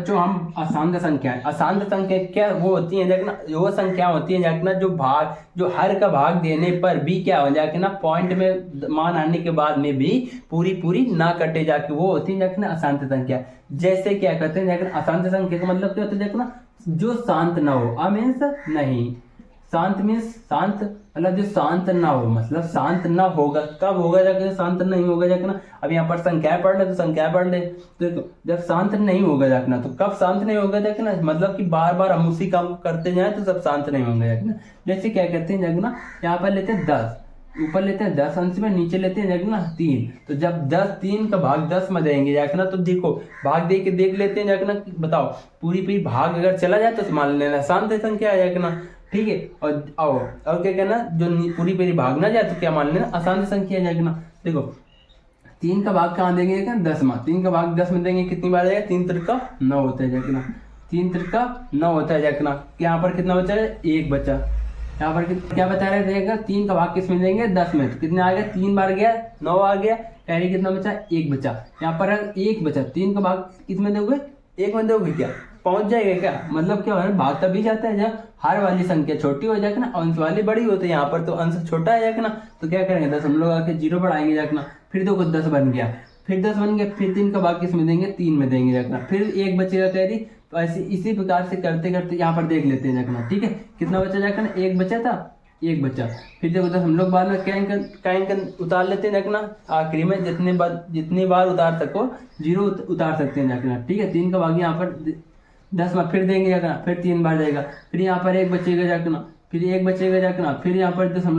बच्चों हम अशांत संख्या है, अशांत संख्या क्या वो होती है देखना, वो संख्या होती है देखना जो हर का भाग देने पर भी क्या हो जाए ना, पॉइंट में मान आने के बाद में भी पूरी पूरी ना कटे जाके वो होती है देखना अशांत संख्या। जैसे क्या कहते हैं देखना, अशांत संख्या का मतलब क्या होता है देखना, जो शांत ना हो, मीन्स नहीं, शांत मीन्स शांत मतलब जो शांत ना हो, मतलब शांत ना होगा कब होगा जाके, शांत नहीं होगा जाके ना। अब यहाँ पर संख्या पढ़ ले तो संख्या पढ़ ले, तो जब शांत नहीं होगा जाके ना, तो कब शांत नहीं होगा जाके ना, मतलब कि बार बार हम उसी काम को करते जाए तो सब शांत नहीं होंगे जाके ना। जैसे क्या कहते हैं जाके ना, यहाँ पर लेते हैं 10, ऊपर लेते हैं 10 अंश में, नीचे लेते हैं जाके ना 3, तो जब 10 3 का भाग 10 में देंगे जाके ना, तो देखो भाग दे के देख लेते हैं जाके ना, बताओ पूरी पूरी भाग अगर चला जाए तो मान लेना शांत संख्या है जाके ना, ठीक है। और आओ और क्या कहना, जो पूरी पूरी भाग ना जाए तो क्या मान लेना अशांत संख्या जाएगी ना। देखो 3 का भाग कहाँ देंगे क्या, 10 में, 3 का भाग 10 में देंगे कितनी बार जाएगा, 3 त्रिका 9 होता है जाके ना, 3 त्रिका 9 होता है जाके ना। यहाँ पर कितना बचा है, 1 बचा। यहाँ पर क्या बता रहे रहेगा, 3 का भाग किस में देंगे, 10 में, तो कितने आ गया, 3 बार गया 9 आ गया, यानी कितना बचा, 1 बचा। यहाँ पर 1 बचा, 3 का भाग किस में दोगे, 1 में दोगे, क्या पहुंच जाएगा क्या, मतलब क्या है भाग तभी जाता है जब हर वाली संख्या छोटी हो जाएगी ना, अंश वाली बड़ी होती है। यहाँ पर तो अंश छोटा है जाके ना, तो क्या करेंगे, 10 हम लोग आके 0 बढ़ाएंगे जाके ना, फिर देखो 10 बन गया, फिर 10 बन गया, फिर 3 का भाग किस में देंगे, 3 में देंगे जाके ना, फिर 1 बचेगा कह रही। तो ऐसे इसी प्रकार से करते करते यहाँ पर देख लेते हैं जाके ना, ठीक है, कितना बचा जाके ना, 1 बचा था, 1 बचा। फिर देखो 10 हम लोग बाद में क्या उतार लेते हैं जाके ना, आखिरी में जितनी बार उतार सको 0 उतार सकते हैं जाके ना, ठीक है। 3 का भाग यहाँ पर 10 में फिर देंगे जाके ना, फिर 3 बार जाएगा, फिर यहाँ पर 1 बचेगा जाके ना, फिर 1 बचेगा जाके ना, फिर यहाँ पर 10 हम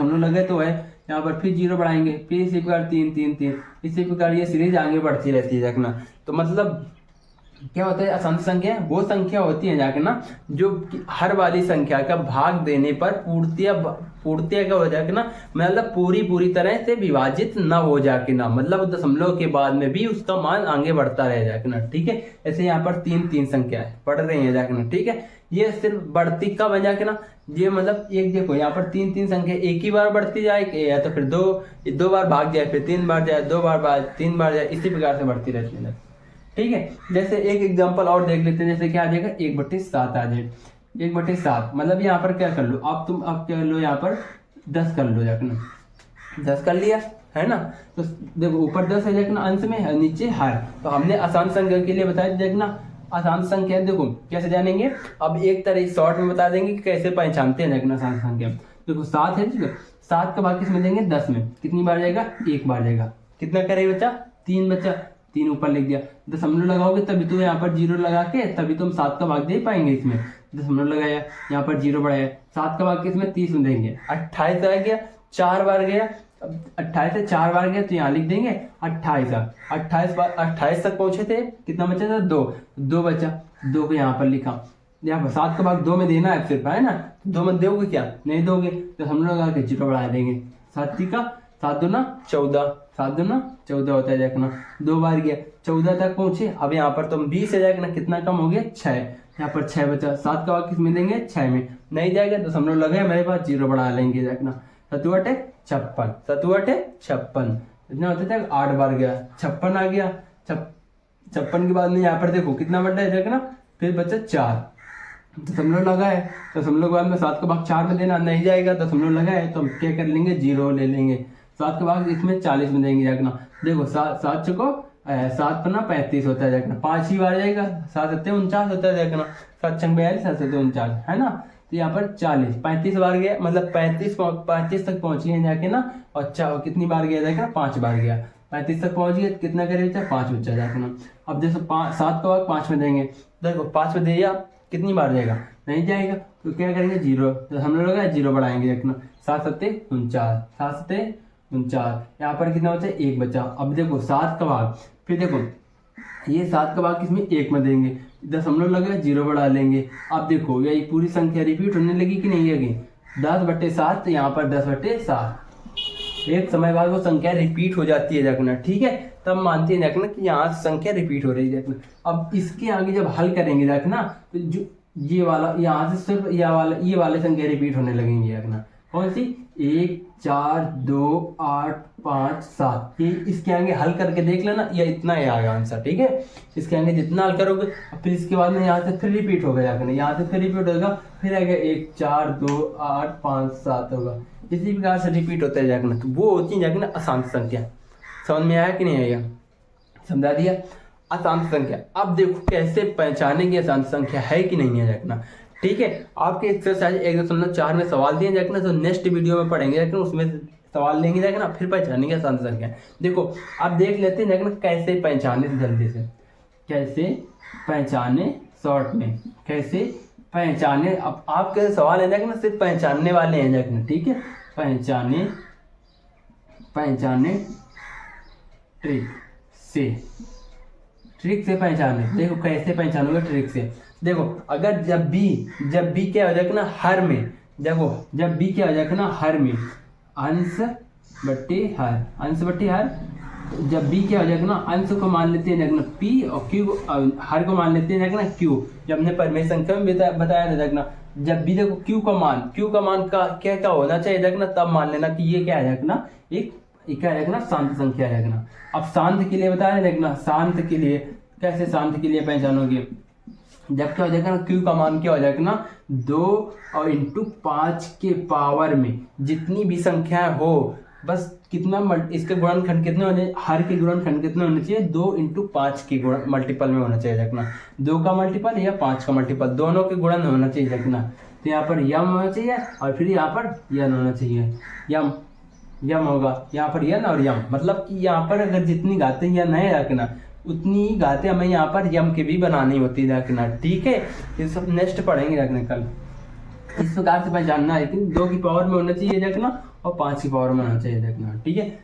लोग लगे तो है, यहाँ पर फिर 0 बढ़ाएंगे, फिर इसी प्रकार 3 3 3, इसी प्रकार ये सीरीज आगे बढ़ती रहती है जाके ना। तो मतलब क्या होता है, अशांत संख्या वो संख्या होती है जाके ना, जो हर वाली संख्या का भाग देने पर पूर्तिया क्या हो जाके ना, मतलब पूरी तरह से विभाजित ना हो जाके ना, मतलब दशमलव के बाद में भी उसका मान आगे बढ़ता रह जाके ना, ठीक है। ऐसे यहाँ पर 3 3 संख्या है पढ़ रही है जाके ना, ठीक है। ये सिर्फ बढ़ती कब है जाके ना, ये मतलब एक देखो यहाँ पर 3 3 संख्या एक ही बार बढ़ती जाए, या तो फिर दो बार भाग जाए, फिर 3 बार जाए, 2 बार 3 बार जाए, इसी प्रकार से बढ़ती रहती है, ठीक है। जैसे एक एग्जांपल और देख लेते हैं, जैसे क्या आ जाएगा, 1/7 आ जाए, 1/7 मतलब यहाँ पर क्या कर लो, अब क्या कर लो, यहाँ पर 10 कर लो जाके ना, 10 कर लिया है ना। तो देखो ऊपर 10 है जाके ना, अंश में है, नीचे हर। तो हमने आसान संख्या के लिए बताया देखना, आसान संख्या देखो कैसे जानेंगे, अब एक तरह शॉर्ट में बता देंगे कि कैसे पहचानते हैं देखना आसान संख्या। देखो 7 है, ठीक है, 7 का भाग किसमें देंगे, 10 में, कितनी बार जाएगा, 1 बार जाएगा, कितना करे बच्चा, 3 बच्चा, 3 ऊपर लिख दिया। दशमलव लगाओगे तभी तो यहाँ पर 0 लगा के तभी तुम 7 का भाग दे पाएंगे, इसमें दशमलव लगाया, यहाँ पर 0 बढ़ाया, 7 का भाग किसमें, 30 में देंगे, 28 आ गया, 4 बार गया, 28 से 4 बार गया तो यहाँ लिख देंगे 28, 28 तक पहुंचे थे, कितना बचा था, 2 बचा, 2 को यहाँ पर लिखा, यहाँ पर 7 का भाग 2 में देना है सिर्फ, है ना, 2 में दोगे क्या, नहीं दोगे, तो हम लोग आके 0 बढ़ा देंगे, 7 दूना 14, 7 दूना 14 होता है देखना, 2 बार गया, 14 तक पहुंचे। अब यहाँ पर तुम 20 है जाएगा ना, कितना कम हो गया, 6, यहाँ पर 6 बचा, 7 का भाग किस में देंगे, 6 में, नहीं जाएगा तो हम लोग लगे मेरे पास 0 बढ़ा लेंगे देखना, 7 8 56, 7 8 56, इतना होता था, 8 बार गया, 56 आ गया, 56 के बाद में यहाँ पर देखो कितना बढ़ा है देखना, फिर बचा 4, दशमलव लगा है, दशमलव के बाद में 7 का भाग 4 में देना, नहीं जाएगा, दशमलव लगा है तो हम क्या कर लेंगे, 0 ले लेंगे, 7 का भाग इसमें 40 में देंगे जाना। देखो 7 चुको 7 पन्ना 35 होता है जाना, 5 ही बार जाएगा, 7 7 49 होता है जाना, 7 6 42, 7 7 49 है ना। तो यहाँ पर 40 35 बार गया, मतलब 35 तक पहुंची है जाके ना, और अच्छा कितनी बार गया जाएगा, 5 बार गया, 35 तक पहुंच गया, कितना करे बच्चा, 5 बच्चा जाके ना। अब देखो 7 का भाग 5 में देंगे, देखो 5 में दिया, कितनी बार जाएगा, नहीं जाएगा, तो क्या करेंगे, 0, तो हम लोग 0 बढ़ाएंगे देखना, 7 7 49, 7 7 49, यहाँ पर कितना बचा, 1 बचा। अब देखो 7 का भाग, फिर देखो ये 7 का भाग किसमें, 1 में देंगे, दशमलव लगा 0 बढ़ा लेंगे। अब देखो यही पूरी संख्या रिपीट होने लगी कि नहीं लगी, 10/7, यहाँ पर 10/7, एक समय बाद वो संख्या रिपीट हो जाती है देखना, ठीक है, तब मानती है देखना कि यहाँ संख्या रिपीट हो रही है देखना। अब इसके आगे जब हल करेंगे देखना, तो जो ये वाला यहाँ से सिर्फ ये वाले संख्या रिपीट होने लगेंगे देखना, कौन सी? 1 4 2 8 5 7, ये इसके आगे हल करके देख लेना, ये इतना ही आएगा आंसर, ठीक है। इसके आगे जितना हल करोगे फिर इसके बाद में यहाँ से फिर रिपीट होगा जाकर, यहाँ से फिर रिपीट होगा, फिर आएगा 1 4 2 8 5 7 होगा, इसी प्रकार से रिपीट होता है जाकर। तो वो होती है जाकर अशांत संख्या। समझ में आया कि नहीं आएगा? समझा दिया। अशांत संख्या, अब देखो कैसे पहचानेंगे अशांत संख्या है कि नहीं है जाकर, ठीक है। आपके एक्सरसाइज 1.4 में सवाल दिए जाकर, तो नेक्स्ट वीडियो में पढ़ेंगे जाकर, उसमें सवाल लेंगे जाकर ना, फिर पहचानेंगे अशांत संख्या। देखो अब देख लेते हैं जाकर कैसे पहचाने, जल्दी से कैसे पहचाने, शॉर्ट में कैसे पहचाने। अब आपके सवाल है जाकर सिर्फ पहचानने वाले हैं जाकर, ठीक है। पहचाने ट्रिक से पहचाने। देखो कैसे पहचानोगे ट्रिक से। देखो अगर जब भी क्या हो जाएगा ना हर में, देखो जब भी क्या हो जाएगा ना हर में, अंश बट्टे हर, जब भी क्या हो जाएगा ना अंश को मान लेते हैं ना पी और क्यू, हर को मान लेते हैं ना क्यू। जब हमने परिमेय संख्या में बताया था ना, जब भी देखो क्यू का मान का क्या होना चाहिए ना, तब मान लेना कि ये क्या है ना, एक क्या है ना, शांत संख्या है ना। अब शांत के लिए बताया देखना, शांत के लिए कैसे, शांत के लिए पहचानोगे, जब क्या हो जाएगा ना क्यू का मान क्या हो जाएगा ना 2 और इंटू 5 के पावर में जितनी भी संख्या हो, बस कितना इसके गुणनखंड कितने होने, हर के गुणनखंड कितने होने चाहिए, 2 इंटू 5 के मल्टीपल में होना चाहिए देखना, 2 का मल्टीपल या 5 का मल्टीपल, दोनों के गुणन होना चाहिए देखना। तो यहाँ पर यम होना चाहिए और फिर यहाँ पर यन होना चाहिए, यम होगा यहाँ पर यन और यम, मतलब कि यहाँ पर अगर जितनी घातें यन है रखना, उतनी ही घातें हमें यहाँ पर यम के भी बनानी होती है रखना, ठीक है। ये सब नेक्स्ट पढ़ेंगे रखने कल। इस प्रकार से पहचानना है, लेकिन 2 की पावर में होना चाहिए रखना और 5 की पावर में होना चाहिए रखना, ठीक है।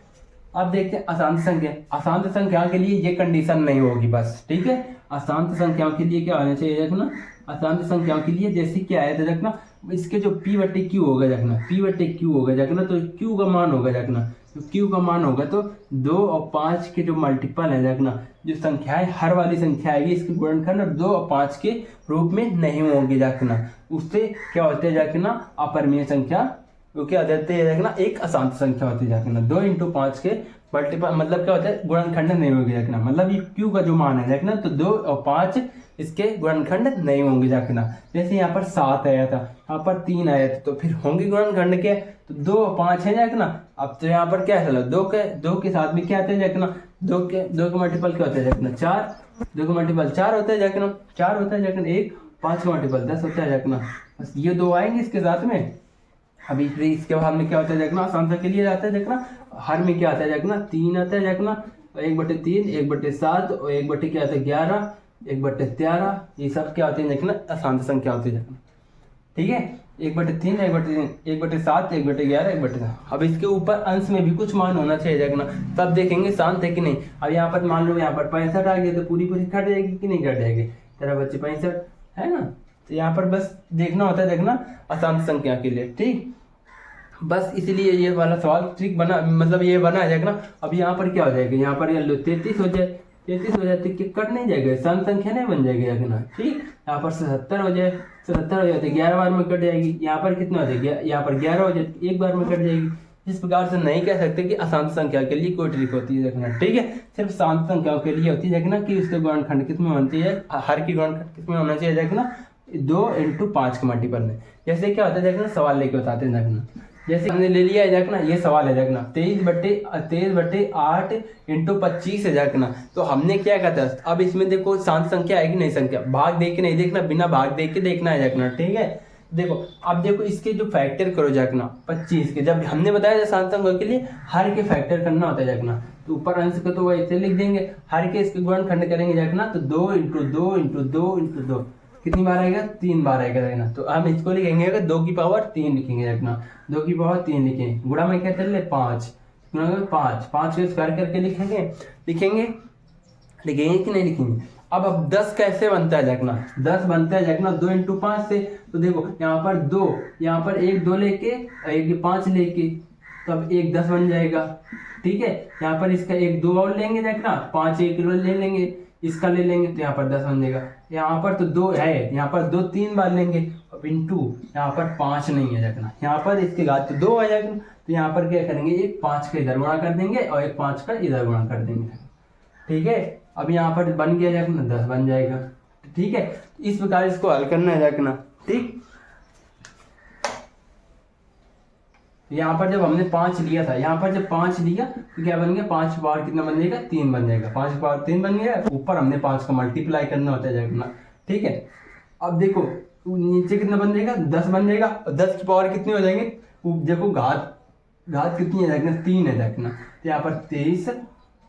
अब देखते हैं अशांत संख्या। अशांत संख्याओं के लिए ये कंडीशन नहीं होगी बस, ठीक है। अशांत संख्याओं के लिए क्या होना चाहिए रखना, अशांत संख्याओं के लिए जैसे क्या है तो रखना, इसके जो P बटे Q होगा रखना, P बटे Q होगा रखना, तो Q का मान होगा रखना, तो Q का मान होगा तो 2 और 5 के जो मल्टीपल है रखना, जो संख्या है हर वाली संख्या आएगी, इसके गुणनखंड 2 और 5 के रूप में नहीं होंगे रखना, उससे क्या होते हैं रखना, अपरिमेय संख्या, वो क्या देते हैं रखना, एक अशांत संख्या होती है रखना। 2 इंटू 5 के मल्टीपल मतलब क्या होता है, गुणनखंड नहीं होगी रखना, मतलब ये Q का जो मान है रखना, तो 2 और 5 इसके गुणनखंड नहीं होंगे रखना। जैसे यहाँ पर 7 आया था, यहाँ पर 3 आया था, तो फिर होंगे गुणनखंड के, तो 2 और 5 है रखना। अब तो यहाँ पर क्या है, 2 के साथ में क्या आते हैं रखना, 2 के मल्टीपल क्या होता है रखना, 4, 2 का मल्टीपल 4 होता है रखना, 4 होता है रखना, 1, 5 का मल्टीपल 10 होता है रखना, बस ये 2 आएंगे इसके साथ में। अभी इसके बाद में क्या होता है रखना, आसान के लिए जाता है रखना, हर में क्या आता है रखना, 3 आता है रखना, 1/3, 1/7 और 1 क्या आता है 11, 1/13, ये सब क्या होते हैं देखना, अशांत संख्या होती है, ठीक है। 1/3, 1/7, 1/11, 1/13। अब इसके ऊपर अंश में भी कुछ मान होना चाहिए देखना, तब देखेंगे शांत है कि नहीं। अब यहाँ पर मान लो यहाँ पर 65 आ गया, तो पूरी कट जाएगी कि नहीं कट जाएगी, तेरा बच्चे 65 है ना, तो यहाँ पर बस देखना होता है देखना अशांत संख्या के लिए, ठीक। बस इसलिए ये वाला सवाल ट्रिक बना, मतलब ये बना है देखना। अब यहाँ पर क्या हो जाएगा, यहाँ पर 33 हो जाए, 33 हो जाए तो कट नहीं जाएगा, शांत संख्या नहीं बन जाएगी रखना, ठीक। यहाँ पर 77 हो जाए, 77 हो जाए तो 11 बार में कट जाएगी, यहाँ पर कितना हो जाएगा, यहाँ पर 11 हो जाए 1 बार में कट जाएगी। इस प्रकार से नहीं कह सकते कि अशांत संख्या के लिए कोई ट्रिक होती है रखना, ठीक है। सिर्फ शांत संख्याओं के लिए होती है रखना कि उसके गुणनखंड कितने होना चाहिए, हर की गुणनखंड कितने होना चाहिए रखना, 2 इंटू 5 के मल्टीपल में। जैसे क्या होता है देखना, सवाल लेके बताते हैं देखना, जैसे हमने ले लिया है देखना, ये सवाल है देखना 23/8 इंटू 25 है देखना। तो हमने क्या कहा था, अब इसमें देखो शांत संख्या है कि नहीं संख्या, भाग देख के नहीं देखना, बिना भाग देख के देखना है देखना, ठीक है। देखो अब देखो इसके जो फैक्टर करो देखना 25 के, जब हमने बताया था शांत संख्या के लिए हर के फैक्टर करना होता है देखना, तो ऊपर अंश को तो वैसे लिख देंगे, हर के इसके गुणनखंड करेंगे देखना, तो 2 इंटू 2 इंटू 2 इंटू 2 कितनी बार आएगा, 3 बार आएगा देखना। तो हम इसको लिखेंगे 2 की पावर 3 लिखेंगे देखना, 2 की पावर 3 लिखेंगे, गुणा में क्या चल रहे 5, 5 के स्क्वायर करके लिखेंगे कि नहीं लिखेंगे। अब 10 कैसे बनता है देखना, 10 बनता है देखना 2 इंटू 5 से। तो देखो यहाँ पर 2, यहाँ पर 1 2 लेके 1 5 लेके, तब 1 10 बन जाएगा, ठीक है। यहाँ पर इसका 1 2 और लेंगे देखना, 5 1 ले लेंगे, इसका ले लेंगे तो यहाँ पर 10 बन जाएगा। यहाँ पर तो 2 है, यहाँ पर 2 3 बार लेंगे, अब इंटू यहाँ पर 5 नहीं है रखना, यहाँ पर इसके घात तो 2 आ जाएगा, तो यहाँ पर क्या करेंगे, एक 5 का इधर गुणा कर देंगे और एक 5 का इधर गुणा कर देंगे। ठीक है, अब यहाँ पर बन गया जाएगा 10 बन जाएगा। ठीक है, इस प्रकार इसको हल करना है रखना। ठीक, यहाँ पर जब हमने 5 लिया था, यहाँ पर जब 5 लिया तो क्या बन गया, 5 पावर कितना बन जाएगा, 3 बन जाएगा। 5 पावर 3 बन गया, ऊपर हमने 5 का मल्टीप्लाई करना होता है जाना। ठीक है, अब देखो नीचे कितना बन जाएगा, 10 बन जाएगा। 10 की पावर कितनी हो जाएंगे, देखो घात कितनी है देखना, 3 है देखना, तो यहाँ पर 23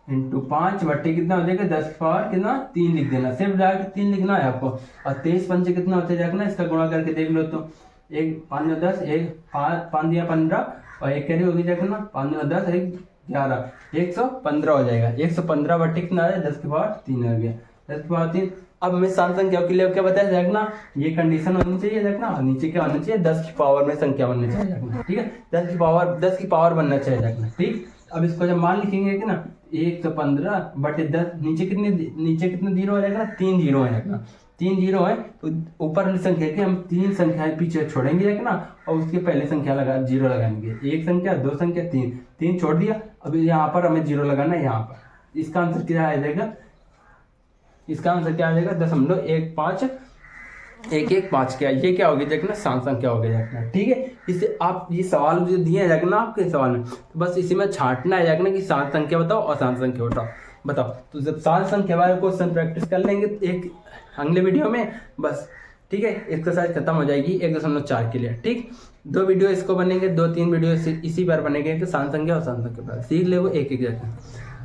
इंटू 5 बट्टे कितना हो जाएगा, 10 की पावर कितना 3 लिख देना, सिर्फ डायरेक्ट 3 लिखना है आपको। और 23 पंचे कितना होता है देखना, इसका गुणा करके देख लो तो 1 5 10, 1 5 दिया 15 और 1 कैरी होगी देखना, 5 10 1 11, 115 हो जाएगा। 115 बट्टे कितना आ रहा है, 10 की पावर 3 हो गया, 10 की पावर 3। अब मैं सात संख्याओं के लिए क्या बताया देखना, ये कंडीशन होनी चाहिए देखना, और नीचे क्या होना चाहिए, 10 की पावर में संख्या बननी चाहिए देखना। ठीक है, 10 की पावर बनना चाहिए देखना। ठीक, अब इसको जब मान लिखेंगे कि ना 115 बटे 10, नीचे कितने जीरो हो जाएगा, 3 जीरो है देखना, 3 जीरो है तो ऊपर वाली संख्या के हम 3 संख्याएं पीछे छोड़ेंगे देखना, और उसके पहले संख्या लगा जीरो लगाएंगे, 1 संख्या 2 संख्या 3 छोड़ दिया। अब यहाँ पर हमें जीरो लगाना है, यहाँ पर इसका आंसर क्या आ जाएगा, इसका आंसर क्या आ जाएगा, 0.15 क्या, ये क्या होगी देखना, शांत संख्या होगी देखना। ठीक है, इससे आप ये सवाल जो दिए हैं देखना आपके सवाल में, तो बस इसी में छांटना है देखना कि शांत संख्या बताओ और शांत संख्या बताओ। तो जब शांत संख्या वाले क्वेश्चन प्रैक्टिस कर लेंगे एक अगले वीडियो में बस। ठीक है, एक्सरसाइज खत्म हो जाएगी 1.4 के लिए। ठीक, 2 वीडियो इसको बनेंगे, 2-3 वीडियो इसी बार बनेंगे कि शांत संख्या और शांत संख्या सीख ले वो एक देखना,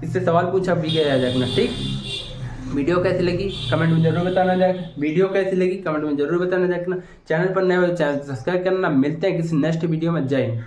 इससे सवाल पूछा भी गया जाएगा। ठीक, वीडियो कैसी लगी कमेंट में जरूर बताना देखना, चैनल पर नए हो चैनल सब्सक्राइब करना। मिलते हैं किसी नेक्स्ट वीडियो में, जय हिंद।